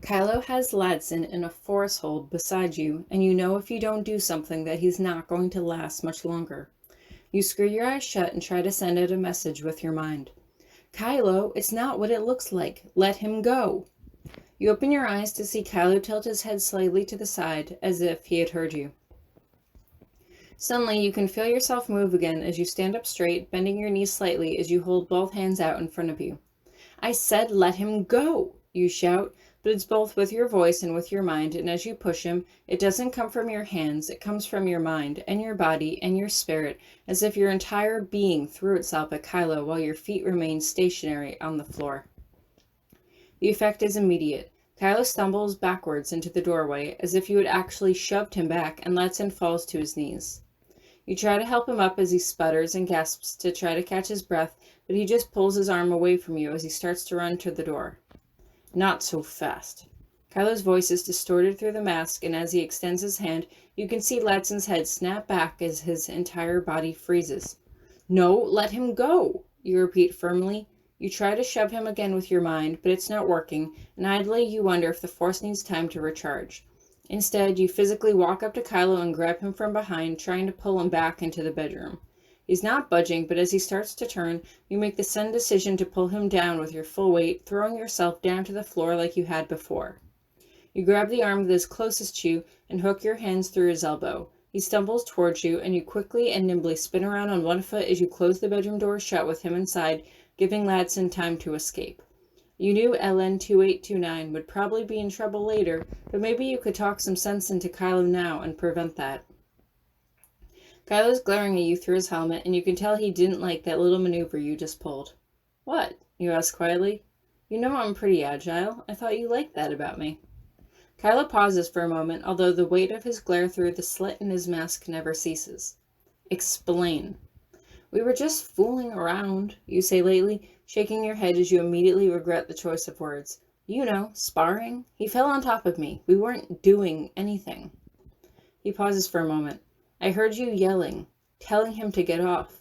Kylo has Ladson in a force hold beside you, and you know if you don't do something that he's not going to last much longer. You screw your eyes shut and try to send out a message with your mind. Kylo, it's not what it looks like. Let him go. You open your eyes to see Kylo tilt his head slightly to the side, as if he had heard you. Suddenly, you can feel yourself move again as you stand up straight, bending your knees slightly as you hold both hands out in front of you. I said let him go, you shout, but it's both with your voice and with your mind, and as you push him, it doesn't come from your hands, it comes from your mind and your body and your spirit, as if your entire being threw itself at Kylo while your feet remain stationary on the floor. The effect is immediate. Kylo stumbles backwards into the doorway, as if you had actually shoved him back, and Ladson falls to his knees. You try to help him up as he sputters and gasps to try to catch his breath, but he just pulls his arm away from you as he starts to run to the door. Not so fast. Kylo's voice is distorted through the mask, and as he extends his hand, you can see Ladson's head snap back as his entire body freezes. No, let him go, you repeat firmly. You try to shove him again with your mind, but it's not working, and idly you wonder if the force needs time to recharge. Instead, you physically walk up to Kylo and grab him from behind, trying to pull him back into the bedroom. He's not budging, but as he starts to turn, you make the sudden decision to pull him down with your full weight, throwing yourself down to the floor like you had before. You grab the arm that is closest to you and hook your hands through his elbow. He stumbles towards you, and you quickly and nimbly spin around on one foot as you close the bedroom door shut with him inside, giving Ladson time to escape. You knew LN2829 would probably be in trouble later, but maybe you could talk some sense into Kylo now and prevent that. Kylo's glaring at you through his helmet, and you can tell he didn't like that little maneuver you just pulled. What? You ask quietly. You know I'm pretty agile. I thought you liked that about me. Kylo pauses for a moment, although the weight of his glare through the slit in his mask never ceases. Explain. We were just fooling around, you say lately, shaking your head as you immediately regret the choice of words. You know, sparring. He fell on top of me. We weren't doing anything. He pauses for a moment. I heard you yelling, telling him to get off.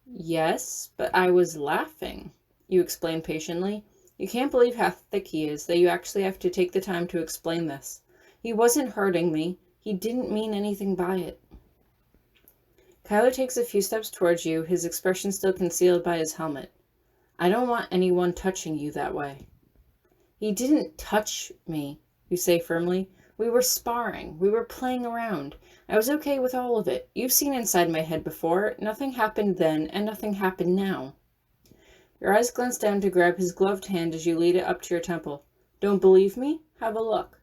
Yes, but I was laughing, you explain patiently. You can't believe how thick he is that you actually have to take the time to explain this. He wasn't hurting me. He didn't mean anything by it. Kylo takes a few steps towards you, his expression still concealed by his helmet. I don't want anyone touching you that way. He didn't touch me, you say firmly. We were sparring. We were playing around. I was okay with all of it. You've seen inside my head before. Nothing happened then, and nothing happened now. Your eyes glance down to grab his gloved hand as you lead it up to your temple. Don't believe me? Have a look.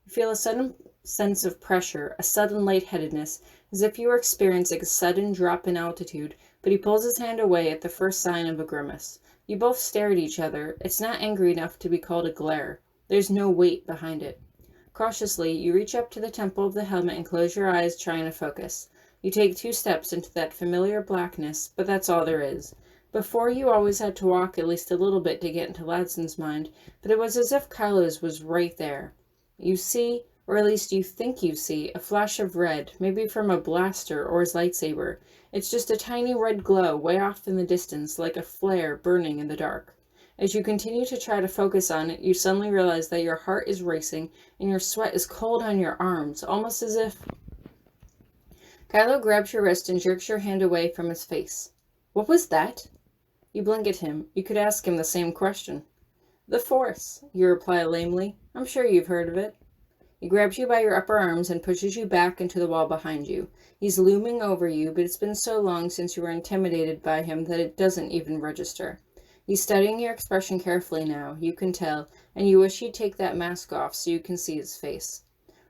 You feel a sudden sense of pressure, a sudden lightheadedness, as if you were experiencing a sudden drop in altitude, but he pulls his hand away at the first sign of a grimace. You both stare at each other. It's not angry enough to be called a glare. There's no weight behind it. Cautiously, you reach up to the temple of the helmet and close your eyes, trying to focus. You take 2 steps into that familiar blackness, but that's all there is. Before, you always had to walk at least a little bit to get into Ladson's mind, but it was as if Kylo's was right there. You see, or at least you think you see, a flash of red, maybe from a blaster or his lightsaber. It's just a tiny red glow way off in the distance, like a flare burning in the dark. As you continue to try to focus on it, you suddenly realize that your heart is racing and your sweat is cold on your arms, almost as if... Kylo grabs your wrist and jerks your hand away from his face. What was that? You blink at him. You could ask him the same question. The Force, you reply lamely. I'm sure you've heard of it. He grabs you by your upper arms and pushes you back into the wall behind you. He's looming over you, but it's been so long since you were intimidated by him that it doesn't even register. He's studying your expression carefully now, you can tell, and you wish he'd take that mask off so you can see his face.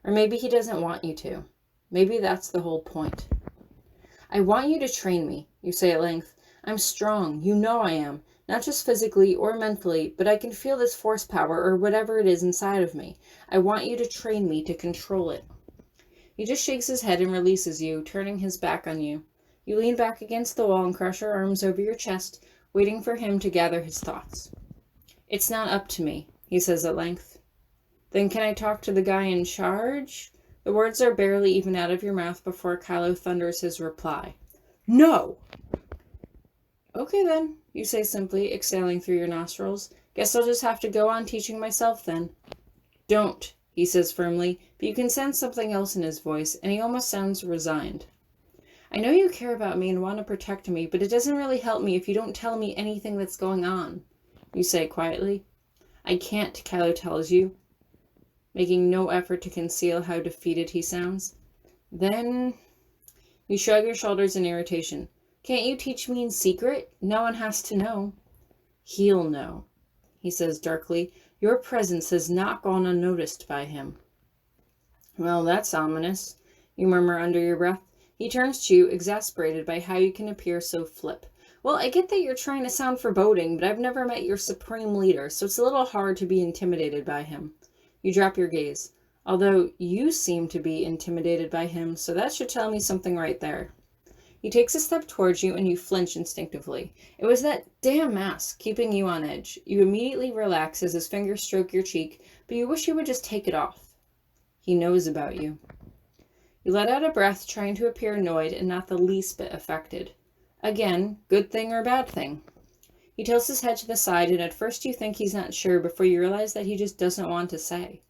Or maybe he doesn't want you to. Maybe that's the whole point. I want you to train me, you say at length. I'm strong, you know I am. Not just physically or mentally, but I can feel this force power or whatever it is inside of me. I want you to train me to control it. He just shakes his head and releases you, turning his back on you. You lean back against the wall and cross your arms over your chest, waiting for him to gather his thoughts. It's not up to me, he says at length. Then can I talk to the guy in charge? The words are barely even out of your mouth before Kylo thunders his reply. No! Okay then, you say simply, exhaling through your nostrils. Guess I'll just have to go on teaching myself then. Don't, he says firmly, but you can sense something else in his voice, and he almost sounds resigned. I know you care about me and want to protect me, but it doesn't really help me if you don't tell me anything that's going on, you say quietly. I can't, Kylo tells you, making no effort to conceal how defeated he sounds. Then you shrug your shoulders in irritation. Can't you teach me in secret? No one has to know. He'll know, he says darkly. Your presence has not gone unnoticed by him. Well, that's ominous, you murmur under your breath. He turns to you, exasperated by how you can appear so flip. Well, I get that you're trying to sound foreboding, but I've never met your supreme leader, so it's a little hard to be intimidated by him. You drop your gaze. Although you seem to be intimidated by him, so that should tell me something right there. He takes a step towards you and you flinch instinctively. It was that damn mask keeping you on edge. You immediately relax as his fingers stroke your cheek, but you wish he would just take it off. He knows about you. You let out a breath, trying to appear annoyed and not the least bit affected. Again, good thing or bad thing? He tilts his head to the side, and at first you think he's not sure before you realize that he just doesn't want to say.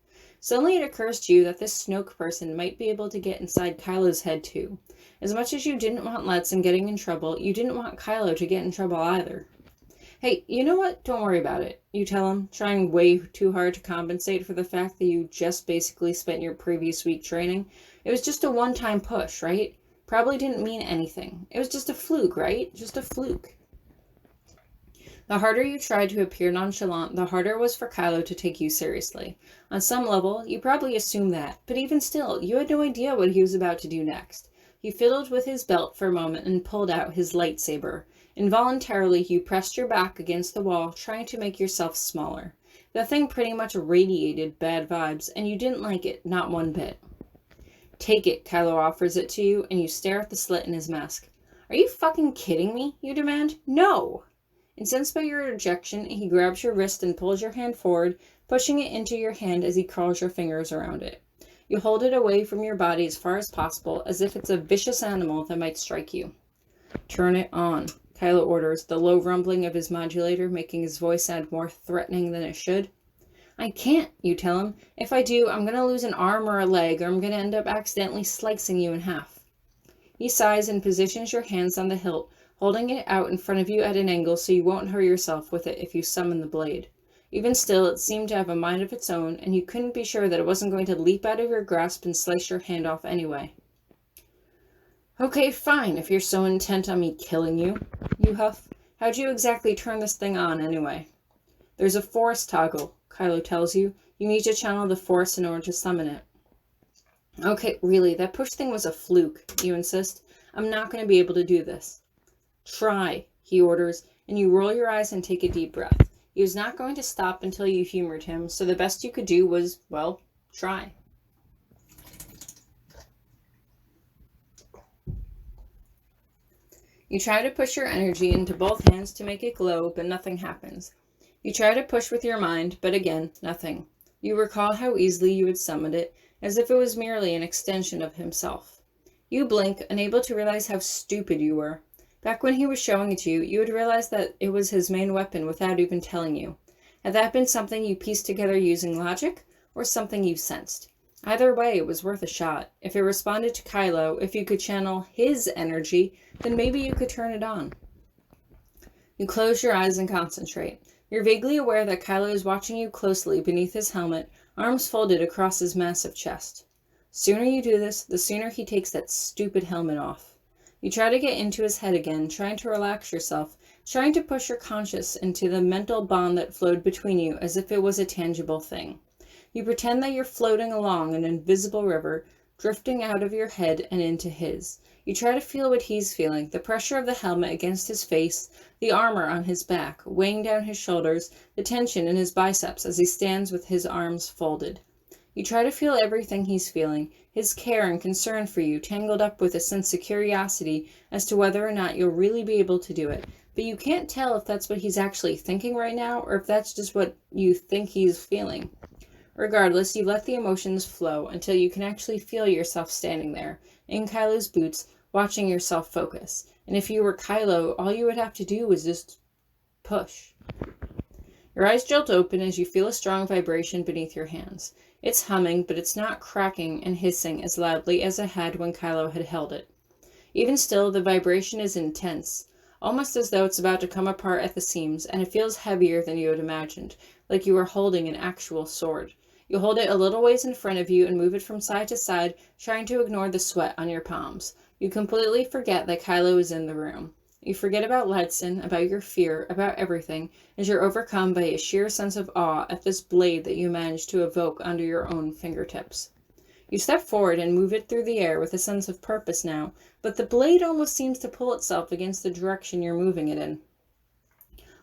Suddenly it occurs to you that this Snoke person might be able to get inside Kylo's head too. As much as you didn't want Letson getting in trouble, you didn't want Kylo to get in trouble either. Hey, you know what? Don't worry about it, you tell him, trying way too hard to compensate for the fact that you just basically spent your previous week training. It was just a one-time push, right? Probably didn't mean anything. It was just a fluke, right? Just a fluke. The harder you tried to appear nonchalant, the harder it was for Kylo to take you seriously. On some level, you probably assumed that, but even still, you had no idea what he was about to do next. He fiddled with his belt for a moment and pulled out his lightsaber. Involuntarily, you pressed your back against the wall, trying to make yourself smaller. The thing pretty much radiated bad vibes, and you didn't like it, not one bit. Take it, Kylo offers it to you, and you stare at the slit in his mask. Are you fucking kidding me? You demand. No! Incensed by your rejection, he grabs your wrist and pulls your hand forward, pushing it into your hand as he curls your fingers around it. You hold it away from your body as far as possible, as if it's a vicious animal that might strike you. Turn it on, Kylo orders, the low rumbling of his modulator making his voice sound more threatening than it should. I can't, you tell him. If I do, I'm going to lose an arm or a leg, or I'm going to end up accidentally slicing you in half. He sighs and positions your hands on the hilt, holding it out in front of you at an angle so you won't hurt yourself with it if you summon the blade. Even still, it seemed to have a mind of its own, and you couldn't be sure that it wasn't going to leap out of your grasp and slice your hand off anyway. Okay, fine, if you're so intent on me killing you, you huff. How'd you exactly turn this thing on anyway? There's a force toggle, Kylo tells you. You need to channel the force in order to summon it. Okay, really, that push thing was a fluke, you insist. I'm not going to be able to do this. Try, he orders, and you roll your eyes and take a deep breath. He was not going to stop until you humored him, so the best you could do was, well, try. You try to push your energy into both hands to make it glow, but nothing happens. You try to push with your mind, but again, nothing. You recall how easily you had summoned it, as if it was merely an extension of himself. You blink, unable to realize how stupid you were. Back when he was showing it to you, you had realized that it was his main weapon without even telling you. Had that been something you pieced together using logic, or something you sensed? Either way, it was worth a shot. If it responded to Kylo, if you could channel his energy, then maybe you could turn it on. You close your eyes and concentrate. You're vaguely aware that Kylo is watching you closely beneath his helmet, arms folded across his massive chest. Sooner you do this, the sooner he takes that stupid helmet off. You try to get into his head again, trying to relax yourself, trying to push your conscience into the mental bond that flowed between you as if it was a tangible thing. You pretend that you're floating along an invisible river, drifting out of your head and into his. You try to feel what he's feeling, the pressure of the helmet against his face, the armor on his back, weighing down his shoulders, the tension in his biceps as he stands with his arms folded. You try to feel everything he's feeling, his care and concern for you tangled up with a sense of curiosity as to whether or not you'll really be able to do it. But you can't tell if that's what he's actually thinking right now or if that's just what you think he's feeling. Regardless, you let the emotions flow until you can actually feel yourself standing there, in Kylo's boots, watching yourself focus. And if you were Kylo, all you would have to do was just push. Your eyes jolt open as you feel a strong vibration beneath your hands. It's humming, but it's not cracking and hissing as loudly as it had when Kylo had held it. Even still, the vibration is intense, almost as though it's about to come apart at the seams, and it feels heavier than you had imagined, like you were holding an actual sword. You hold it a little ways in front of you and move it from side to side, trying to ignore the sweat on your palms. You completely forget that Kylo is in the room. You forget about Ledson, about your fear, about everything, as you're overcome by a sheer sense of awe at this blade that you managed to evoke under your own fingertips. You step forward and move it through the air with a sense of purpose now, but the blade almost seems to pull itself against the direction you're moving it in.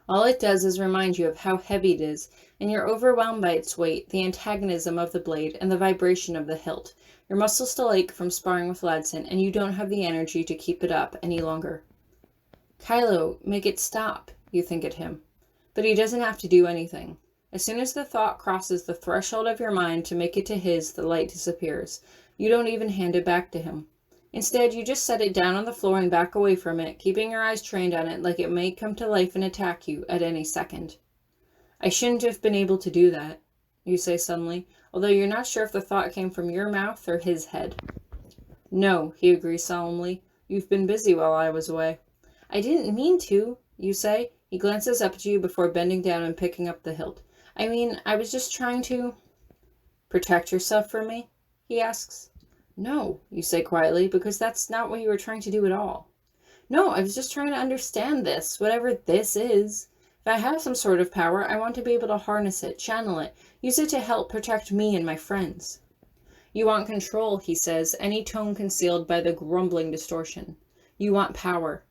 All it does is remind you of how heavy it is, and you're overwhelmed by its weight, the antagonism of the blade, and the vibration of the hilt. Your muscles still ache from sparring with Ladson, and you don't have the energy to keep it up any longer. Kylo, make it stop, you think at him. But he doesn't have to do anything. As soon as the thought crosses the threshold of your mind to make it to his, the light disappears. You don't even hand it back to him. Instead, you just set it down on the floor and back away from it, keeping your eyes trained on it like it may come to life and attack you at any second. I shouldn't have been able to do that, you say suddenly, although you're not sure if the thought came from your mouth or his head. No, he agrees solemnly. You've been busy while I was away. I didn't mean to, you say. He glances up at you before bending down and picking up the hilt. I mean, I was just trying to... Protect yourself from me? He asks. No, you say quietly, because that's not what you were trying to do at all. No, I was just trying to understand this, whatever this is. If I have some sort of power, I want to be able to harness it, channel it, use it to help protect me and my friends. You want control, he says, any tone concealed by the grumbling distortion. You want power.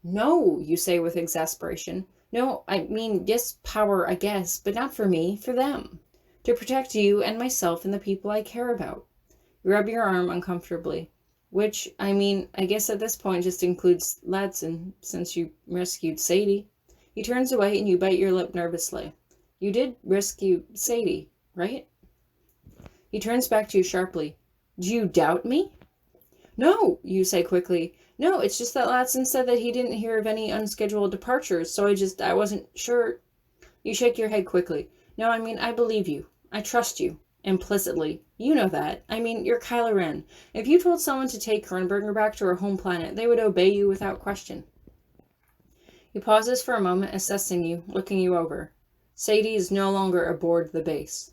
No, you say with exasperation. No, I mean, yes, power, I guess, but not for me, for them. To protect you and myself and the people I care about. You rub your arm uncomfortably, which, I mean, I guess at this point just includes Ladson, since you rescued Sadie. He turns away and you bite your lip nervously. You did rescue Sadie, right? He turns back to you sharply. Do you doubt me? No, you say quickly. No, it's just that Ladson said that he didn't hear of any unscheduled departures, so I wasn't sure. You shake your head quickly. No, I mean, I believe you. I trust you. Implicitly. You know that. I mean, you're Kylo Ren. If you told someone to take her and bring her back to her home planet, they would obey you without question. He pauses for a moment, assessing you, looking you over. Sadie is no longer aboard the base.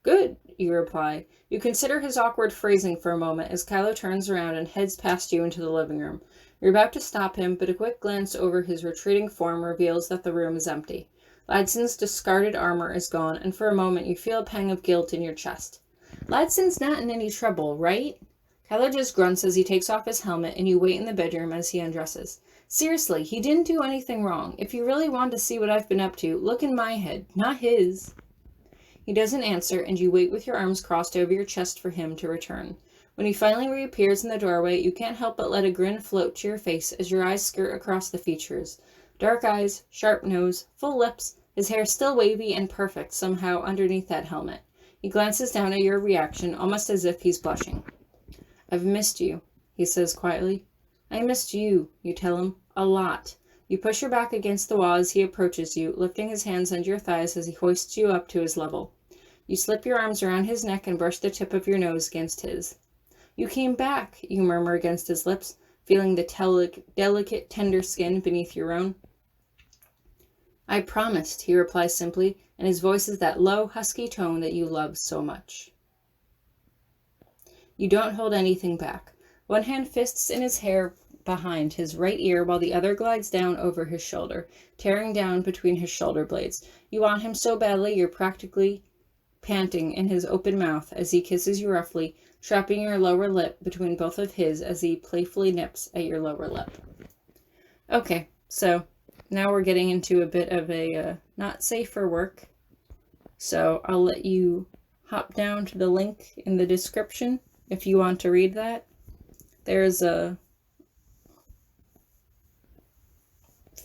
Good, you reply. You consider his awkward phrasing for a moment as Kylo turns around and heads past you into the living room. You're about to stop him, but a quick glance over his retreating form reveals that the room is empty. Ladson's discarded armor is gone, and for a moment you feel a pang of guilt in your chest. Ladson's not in any trouble, right? Kylo just grunts as he takes off his helmet, and you wait in the bedroom as he undresses. Seriously, he didn't do anything wrong. If you really want to see what I've been up to, look in my head, not his. He doesn't answer, and you wait with your arms crossed over your chest for him to return. When he finally reappears in the doorway, you can't help but let a grin float to your face as your eyes skirt across the features. Dark eyes, sharp nose, full lips, his hair still wavy and perfect somehow underneath that helmet. He glances down at your reaction, almost as if he's blushing. I've missed you, he says quietly. I missed you, you tell him. A lot. You push her back against the wall as he approaches you, lifting his hands under your thighs as he hoists you up to his level. You slip your arms around his neck and brush the tip of your nose against his. You came back, you murmur against his lips, feeling the delicate, tender skin beneath your own. I promised, he replies simply, and his voice is that low, husky tone that you love so much. You don't hold anything back. One hand fists in his hair behind his right ear while the other glides down over his shoulder, tearing down between his shoulder blades. You want him so badly you're practically panting in his open mouth as he kisses you roughly, trapping your lower lip between both of his as he playfully nips at your lower lip. Okay, so now we're getting into a bit of a not safe for work. So I'll let you hop down to the link in the description if you want to read that. There's a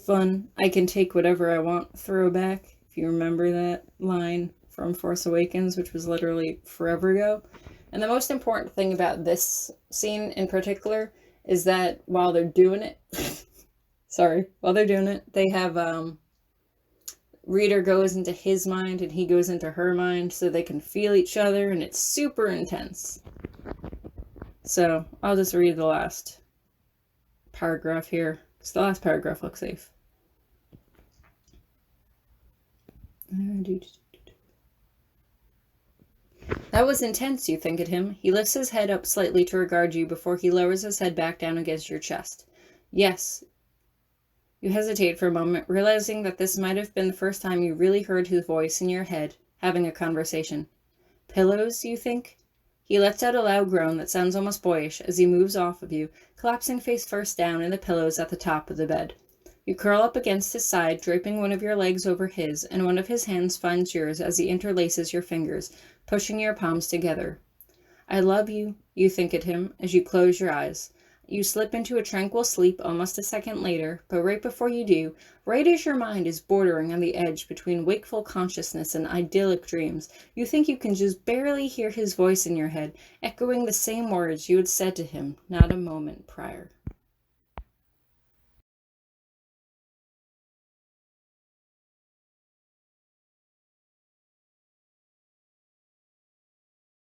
fun, I can take whatever I want throwback, if you remember that line from Force Awakens, which was literally forever ago. And the most important thing about this scene in particular is that while they're doing it, they have reader goes into his mind and he goes into her mind so they can feel each other, and it's super intense. So I'll just read the last paragraph here, because the last paragraph looks safe. That was intense, you think at him. He lifts his head up slightly to regard you before he lowers his head back down against your chest. Yes. You hesitate for a moment, realizing that this might have been the first time you really heard his voice in your head, having a conversation. Pillows, you think? He lets out a loud groan that sounds almost boyish as he moves off of you, collapsing face first down in the pillows at the top of the bed. You curl up against his side, draping one of your legs over his, and one of his hands finds yours as he interlaces your fingers, pushing your palms together. I love you, you think at him, as you close your eyes. You slip into a tranquil sleep almost a second later, but right before you do, right as your mind is bordering on the edge between wakeful consciousness and idyllic dreams, you think you can just barely hear his voice in your head, echoing the same words you had said to him not a moment prior.